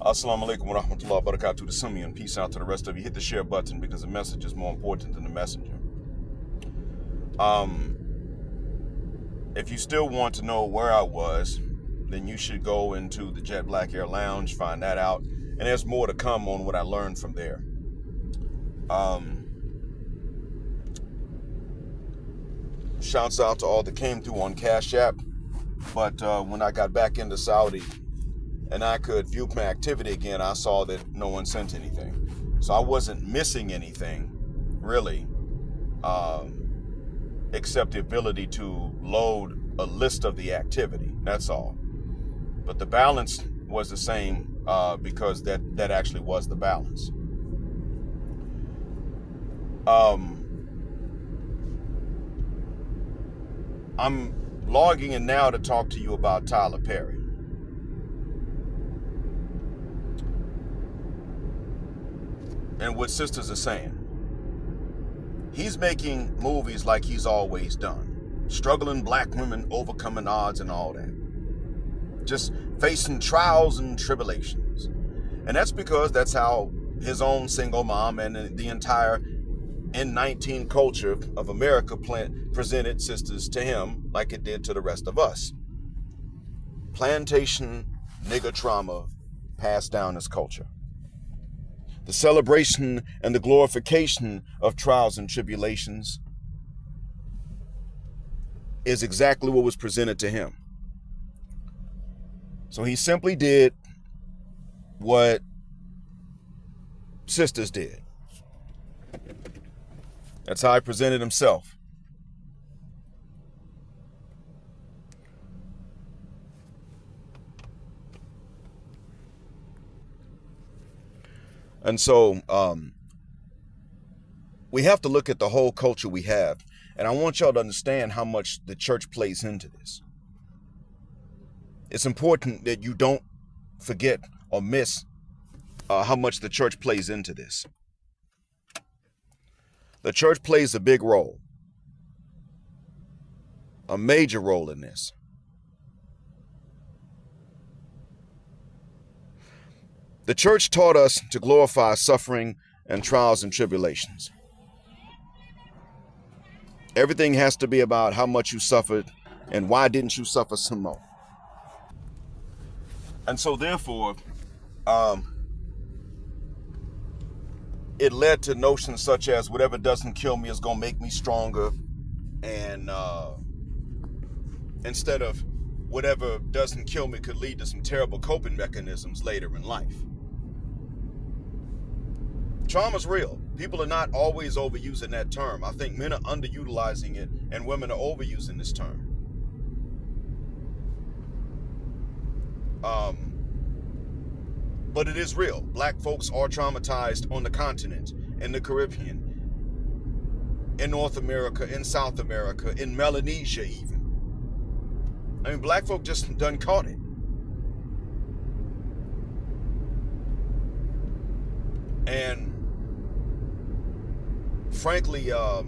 Assalamu alaikum wa rahmatullahi wa barakatuh to Sumi, and peace out to the rest of you. Hit the share button because the message is more important than the messenger. If you still want to know where I was, then you should go into the Jet Black Air Lounge, find that out, and there's more to come on what I learned from there. Shouts out to all that came through on Cash App, but when I got back into Saudi and I could view my activity again, I saw that no one sent anything. So I wasn't missing anything, really, except the ability to load a list of the activity. That's all. But the balance was the same because that actually was the balance. I'm logging in now to talk to you about Tyler Perry. And what sisters are saying. He's making movies like he's always done. Struggling black women, overcoming odds and all that. Just facing trials and tribulations. And that's because that's how his own single mom and the entire N19 culture of America presented sisters to him like it did to the rest of us. Plantation nigger trauma passed down as culture. The celebration and the glorification of trials and tribulations is exactly what was presented to him. So he simply did what sisters did. That's how he presented himself. And so we have to look at the whole culture we have. And I want y'all to understand how much the church plays into this. It's important that you don't forget or miss how much the church plays into this. The church plays a big role, a major role in this. The church taught us to glorify suffering and trials and tribulations. Everything has to be about how much you suffered and why didn't you suffer some more. And so therefore, it led to notions such as whatever doesn't kill me is going to make me stronger. And instead of whatever doesn't kill me could lead to some terrible coping mechanisms later in life. Trauma's real. People are not always overusing that term. I think men are underutilizing it and women are overusing this term. But it is real. Black folks are traumatized on the continent, in the Caribbean, in North America, in South America, in Melanesia even. I mean, black folk just done caught it. And frankly, for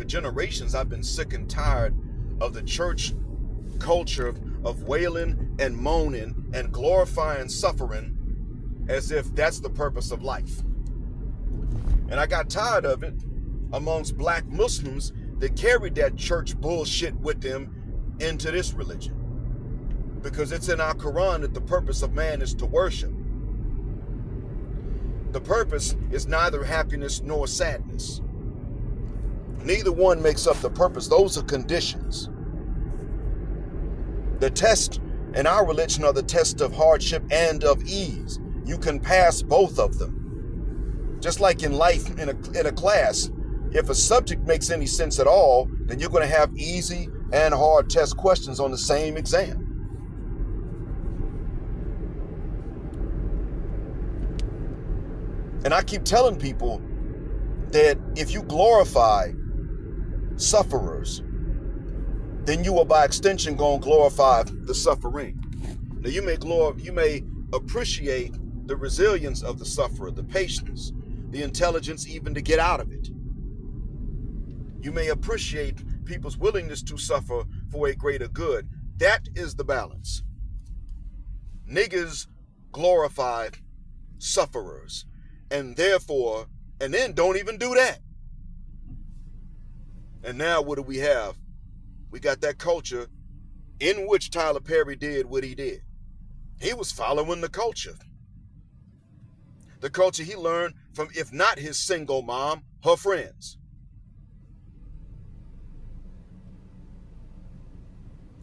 generations, I've been sick and tired of the church culture of wailing and moaning and glorifying suffering as if that's the purpose of life. And I got tired of it amongst black Muslims that carried that church bullshit with them into this religion. Because it's in our Quran that the purpose of man is to worship. The purpose is neither happiness nor sadness. Neither one makes up the purpose. Those are conditions. The test in our religion are the test of hardship and of ease. You can pass both of them. Just like in life, in a class, if a subject makes any sense at all, then you're going to have easy and hard test questions on the same exam. And I keep telling people that if you glorify sufferers, then you are by extension going to glorify the suffering. Now you may appreciate the resilience of the sufferer, the patience, the intelligence even to get out of it. You may appreciate people's willingness to suffer for a greater good. That is the balance. Niggas glorify sufferers. And therefore, and then don't even do that. And now what do we have? We got that culture in which Tyler Perry did what he did. He was following the culture. The culture he learned from, if not his single mom, her friends.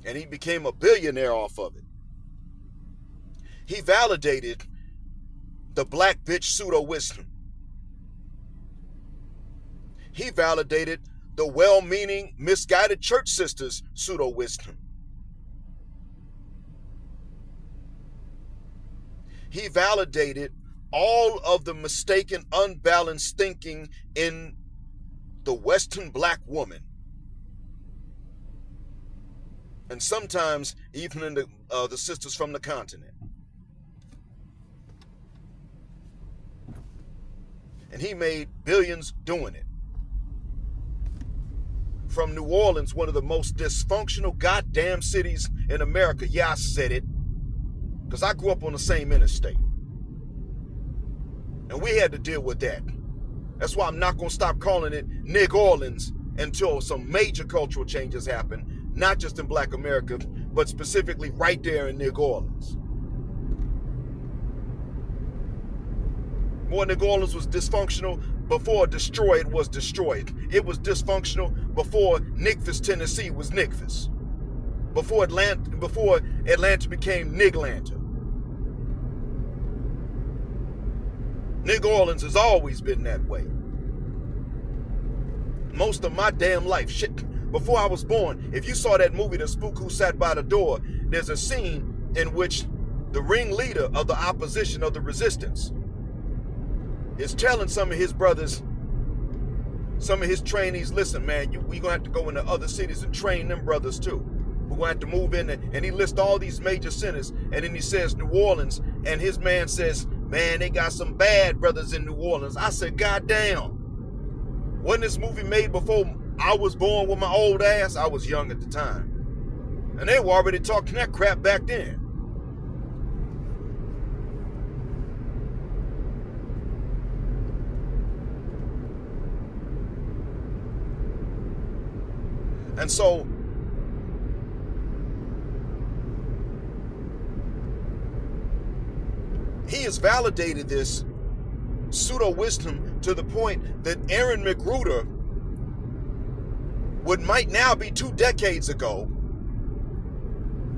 And he became a billionaire off of it. He validated the black bitch pseudo wisdom. He validated the well-meaning, misguided church sisters pseudo wisdom. He validated all of the mistaken, unbalanced thinking in the Western black woman. And sometimes even in the sisters from the continent. And he made billions doing it. From New Orleans, one of the most dysfunctional goddamn cities in America. Yeah, I said it. Because I grew up on the same interstate. And we had to deal with that. That's why I'm not going to stop calling it Nig Orleans until some major cultural changes happen. Not just in black America, but specifically right there in Nig Orleans. Boy, Nig Orleans was dysfunctional before Detroit was destroyed. It was dysfunctional before Nickfus, Tennessee was Nickfus. Before Atlanta became Niglanta. Nig Orleans has always been that way. Most of my damn life, shit, before I was born, if you saw that movie, The Spook Who Sat by the Door, there's a scene in which the ringleader of the opposition, of the resistance, is telling some of his brothers, some of his trainees, listen, man, we're going to have to go into other cities and train them brothers too. We're going to have to move in there. And he lists all these major centers. And then he says New Orleans. And his man says, man, they got some bad brothers in New Orleans. I said, God damn. Wasn't this movie made before I was born with my old ass? I was young at the time. And they were already talking that crap back then. And so, he has validated this pseudo wisdom to the point that Aaron McGruder might now be 2 decades ago,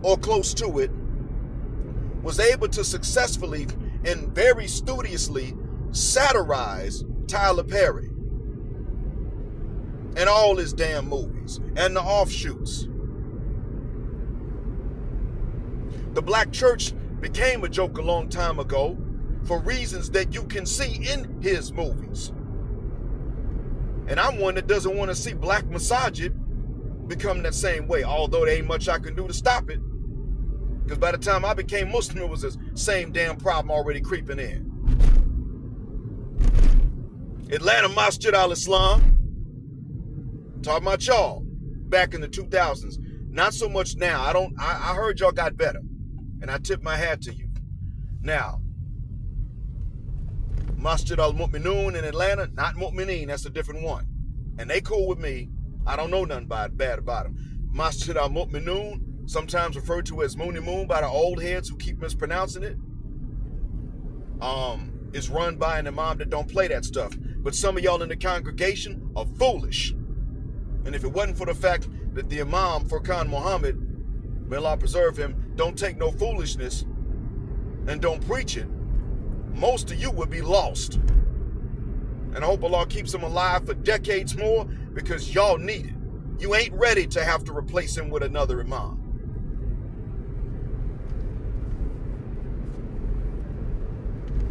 or close to it, was able to successfully and very studiously satirize Tyler Perry and all his damn movies and the offshoots. The black church became a joke a long time ago for reasons that you can see in his movies. And I'm one that doesn't want to see black misogyny become that same way, although there ain't much I can do to stop it. Because by the time I became Muslim, it was the same damn problem already creeping in. Atlanta Masjid al-Islam, talking about y'all back in the 2000s. Not so much now. I heard y'all got better. And I tip my hat to you. Now, Masjid al-Mu'minun in Atlanta, not Mu'mineen, that's a different one. And they cool with me. I don't know nothing bad about them. Masjid al-Mu'minun, sometimes referred to as Mooney Moon by the old heads who keep mispronouncing it, is run by an imam that don't play that stuff. But some of y'all in the congregation are foolish. And if it wasn't for the fact that the imam, Furqan Muhammad, may Allah preserve him, don't take no foolishness and don't preach it, most of you would be lost. And I hope Allah keeps him alive for decades more, because y'all need it. You ain't ready to have to replace him with another imam.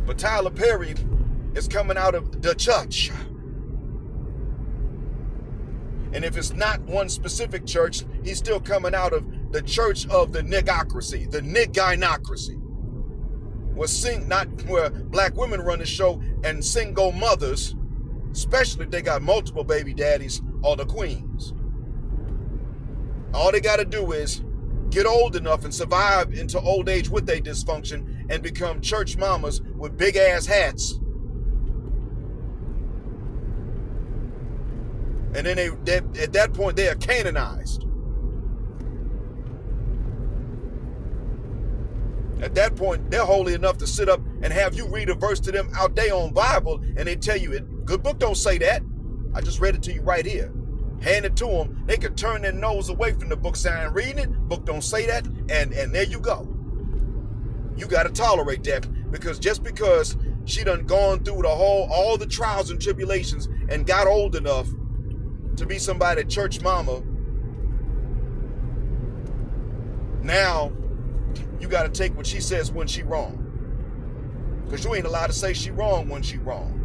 But Tyler Perry is coming out of the church. And if it's not one specific church, he's still coming out of the church of the nigocracy, the nigginocracy. Where black women run the show and single mothers, especially if they got multiple baby daddies, are the queens. All they got to do is get old enough and survive into old age with their dysfunction and become church mamas with big ass hats. And then they at that point they are canonized. At that point, they're holy enough to sit up and have you read a verse to them out their own Bible, and they tell you it. Good book don't say that. I just read it to you right here. Hand it to them. They could turn their nose away from the book, saying, reading it. Book don't say that, and there you go. You got to tolerate that, because just because she done gone through all the trials and tribulations and got old enough to be somebody church mama, now you got to take what she says when she wrong. Because you ain't allowed to say she wrong when she wrong.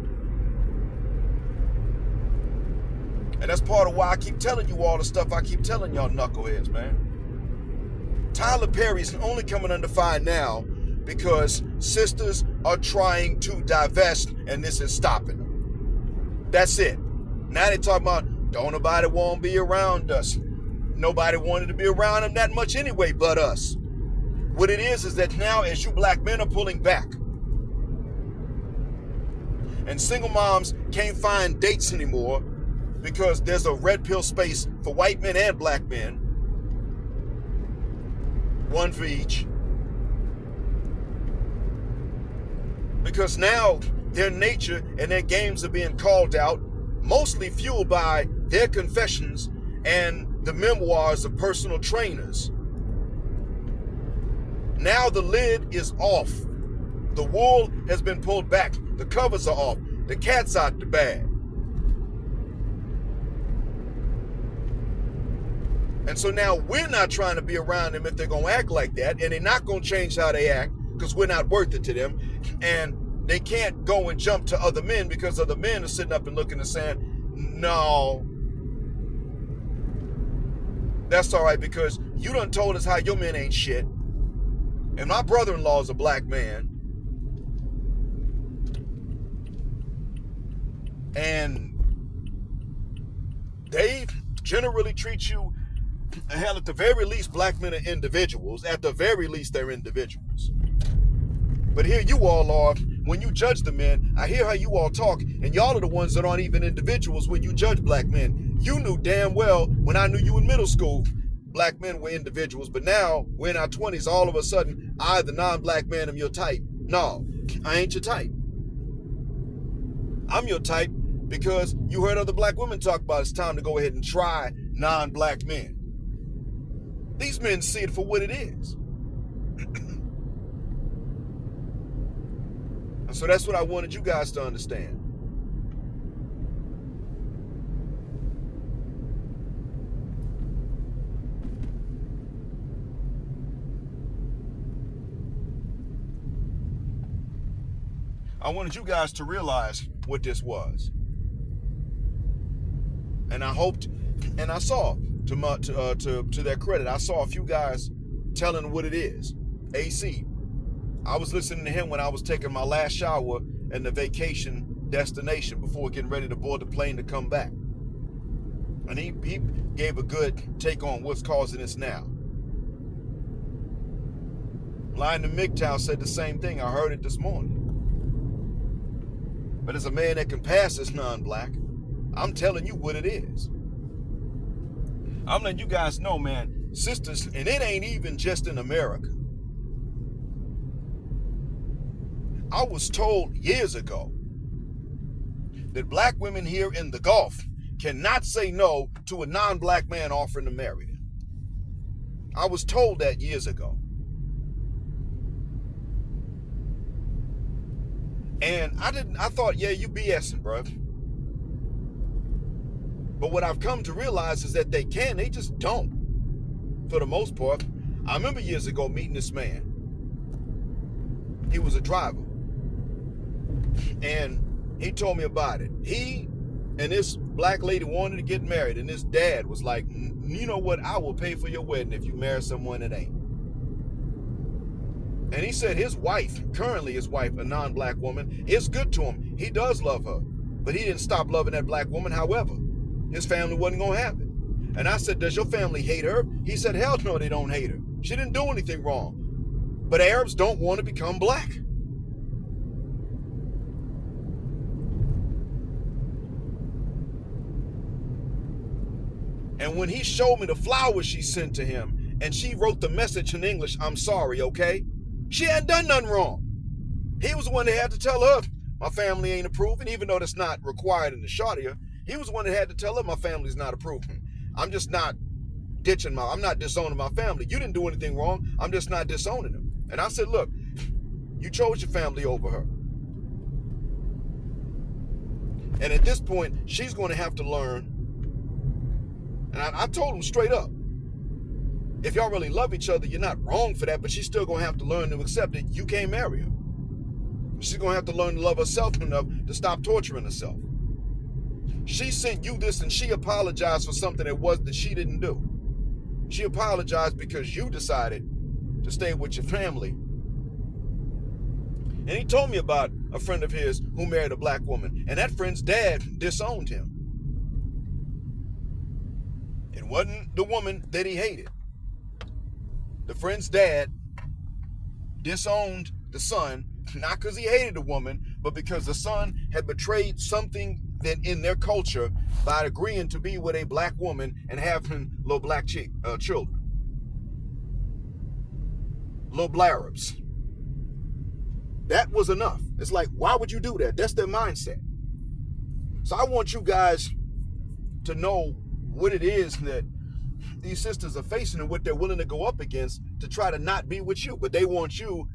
And that's part of why I keep telling you all the stuff I keep telling y'all knuckleheads, man. Tyler Perry's only coming under fire now because sisters are trying to divest, and this is stopping them. That's it. Now they talking about, don't nobody want to be around us. Nobody wanted to be around them that much anyway but us. What it is that now as you black men are pulling back, and single moms can't find dates anymore because there's a red pill space for white men and black men, one for each. Because now their nature and their games are being called out, mostly fueled by their confessions and the memoirs of personal trainers. Now the lid is off. The wool has been pulled back. The covers are off. The cat's out the bag. And so now we're not trying to be around them if they're going to act like that, and they're not going to change how they act because we're not worth it to them. And they can't go and jump to other men because other men are sitting up and looking and saying, no, that's all right because you done told us how your men ain't shit. And my brother-in-law is a black man. And they generally treat you, hell, at the very least, black men are individuals. At the very least, they're individuals. But here you all are, when you judge the men, I hear how you all talk, and y'all are the ones that aren't even individuals when you judge black men. You knew damn well when I knew you in middle school, black men were individuals, but now we're in our 20s, all of a sudden, I, the non-black man, am your type. No, I ain't your type. I'm your type because you heard other black women talk about it's time to go ahead and try non-black men. These men see it for what it is. And so that's what I wanted you guys to understand. I wanted you guys to realize what this was. And I hoped, and I saw, to their credit, I saw a few guys telling what it is. AC. I was listening to him when I was taking my last shower in the vacation destination before getting ready to board the plane to come back. And he gave a good take on what's causing this now. Lion in MGTOW said the same thing. I heard it this morning. But as a man that can pass as non-black, I'm telling you what it is. I'm letting you guys know, man, sisters, and it ain't even just in America. I was told years ago that black women here in the Gulf cannot say no to a non-black man offering to marry them. I was told that years ago. And I thought, yeah, you BSing, bro. But what I've come to realize is that they can, they just don't. For the most part. I remember years ago meeting this man. He was a driver. And he told me about it. He and this black lady wanted to get married, and his dad was like, you know what, I will pay for your wedding if you marry someone that ain't. And he said his wife, currently his wife, a non-black woman, is good to him. He does love her. But he didn't stop loving that black woman. However, his family wasn't going to have it. And I said, does your family hate her? He said, hell no, they don't hate her. She didn't do anything wrong. But Arabs don't want to become black. And when he showed me the flowers she sent to him, and she wrote the message in English, "I'm sorry, okay?" She hadn't done nothing wrong. He was the one that had to tell her, my family ain't approving, even though that's not required in the Sharia. He was the one that had to tell her, my family's not approving. I'm just not I'm not disowning my family. You didn't do anything wrong. I'm just not disowning them. And I said, look, you chose your family over her. And at this point, she's going to have to learn. And I told him straight up, if y'all really love each other, you're not wrong for that, but she's still going to have to learn to accept that you can't marry her. She's going to have to learn to love herself enough to stop torturing herself. She sent you this and she apologized for something that she didn't do. She apologized because you decided to stay with your family. And he told me about a friend of his who married a black woman, and that friend's dad disowned him. It wasn't the woman that he hated. The friend's dad disowned the son, not because he hated the woman, but because the son had betrayed something that in their culture by agreeing to be with a black woman and having little black children. Little blarabs. That was enough. It's like, why would you do that? That's their mindset. So I want you guys to know what it is that these sisters are facing and what they're willing to go up against to try to not be with you. But they want you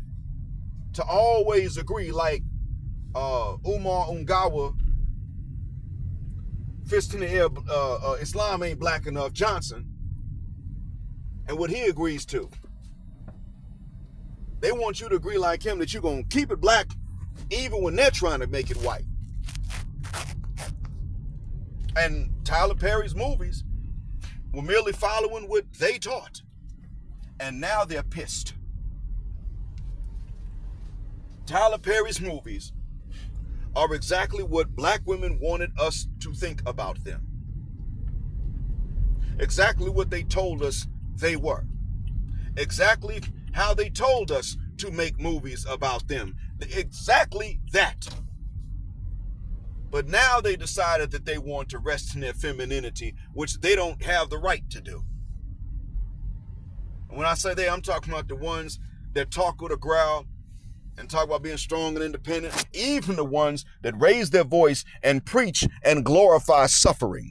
to always agree, like Umar Ungawa, fist in the air, Islam ain't black enough, Johnson, and what he agrees to. They want you to agree like him that you're going to keep it black even when they're trying to make it white. And Tyler Perry's movies were merely following what they taught. And now they're pissed. Tyler Perry's movies are exactly what black women wanted us to think about them. Exactly what they told us they were. Exactly how they told us to make movies about them. Exactly that. But now they decided that they want to rest in their femininity, which they don't have the right to do. And when I say they, I'm talking about the ones that talk with a growl and talk about being strong and independent, even the ones that raise their voice and preach and glorify suffering.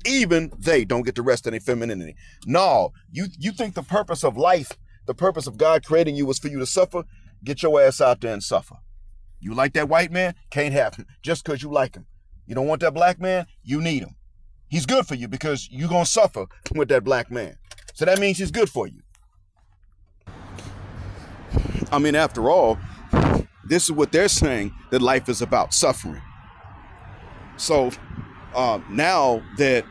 Even they don't get to rest in their femininity. No, you think the purpose of life, the purpose of God creating you was for you to suffer? Get your ass out there and suffer. You like that white man? Can't have him just because you like him. You don't want that black man? You need him. He's good for you because you're going to suffer with that black man. So that means he's good for you. I mean, after all, this is what they're saying that life is about, suffering. So now that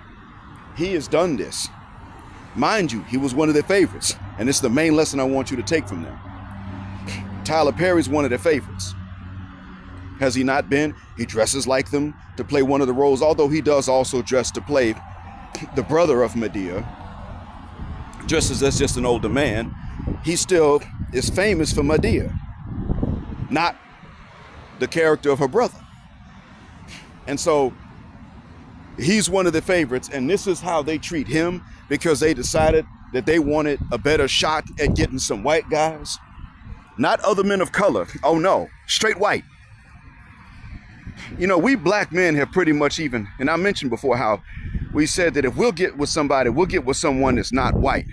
he has done this, mind you, he was one of their favorites. And this is the main lesson I want you to take from them. Tyler Perry's one of their favorites. Has he not been? He dresses like them to play one of the roles, although he does also dress to play the brother of Medea. Just as just an older man, he still is famous for Medea, not the character of her brother. And so he's one of the favorites, and this is how they treat him because they decided that they wanted a better shot at getting some white guys, not other men of color. Oh no, straight white. You know, we black men have pretty much even, and I mentioned before how we said that if we'll get with somebody, we'll get with someone that's not white.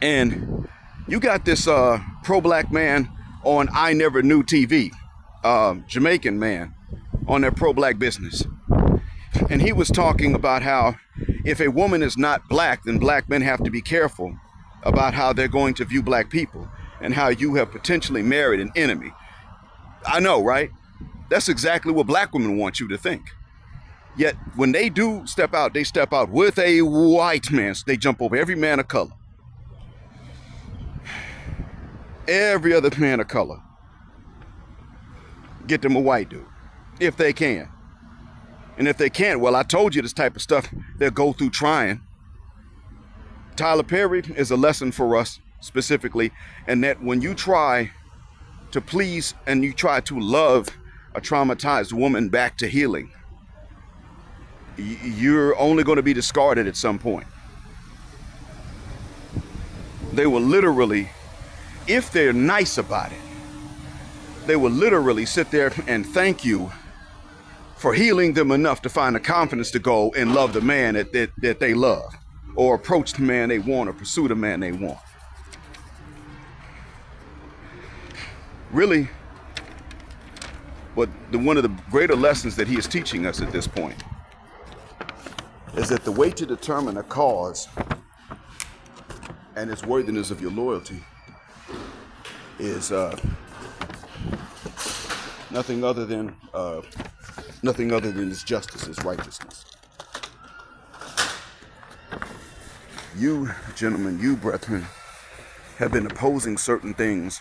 And you got this pro-black man on I Never Knew TV, Jamaican man on their pro-black business. And he was talking about how if a woman is not black, then black men have to be careful about how they're going to view black people and how you have potentially married an enemy. I know, right? That's exactly what black women want you to think. Yet when they do step out, they step out with a white man. So they jump over every man of color. Every other man of color. Get them a white dude, if they can. And if they can't, well, I told you this type of stuff they'll go through trying. Tyler Perry is a lesson for us specifically, and that when you try to please and you try to love a traumatized woman back to healing, you're only going to be discarded at some point. They will literally, if they're nice about it, they will literally sit there and thank you for healing them enough to find the confidence to go and love the man that they love, or approach the man they want, or pursue the man they want. Really, but one of the greater lessons that he is teaching us at this point is that the way to determine a cause and its worthiness of your loyalty is nothing other than its justice, its righteousness. You, gentlemen, you, brethren, have been opposing certain things,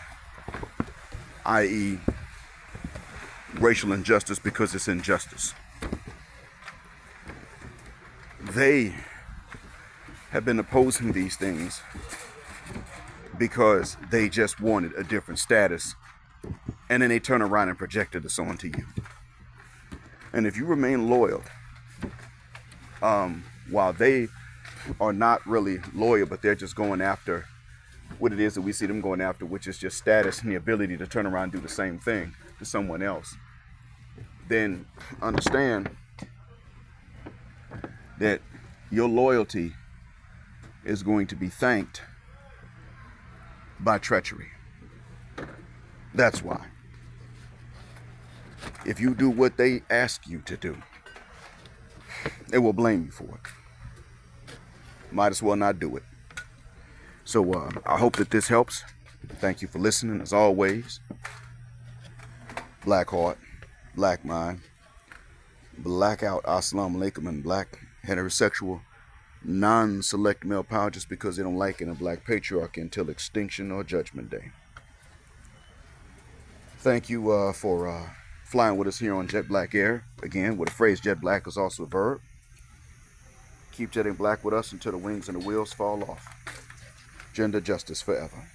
i.e., racial injustice, because it's injustice. They have been opposing these things because they just wanted a different status, and then they turn around and project this onto you. And if you remain loyal, while they are not really loyal, but they're just going after what it is that we see them going after, which is just status and the ability to turn around and do the same thing to someone else, then understand that your loyalty is going to be thanked by treachery. That's why. If you do what they ask you to do, they will blame you for it. Might as well not do it. So I hope that this helps. Thank you for listening. As always, black heart, black mind, blackout, assalamu alaikum, and black heterosexual non-select male power just because they don't like it in a black patriarchy until extinction or judgment day. Thank you for flying with us here on Jet Black Air. Again, with the phrase jet black is also a verb. Keep jetting black with us until the wings and the wheels fall off. Gender justice forever.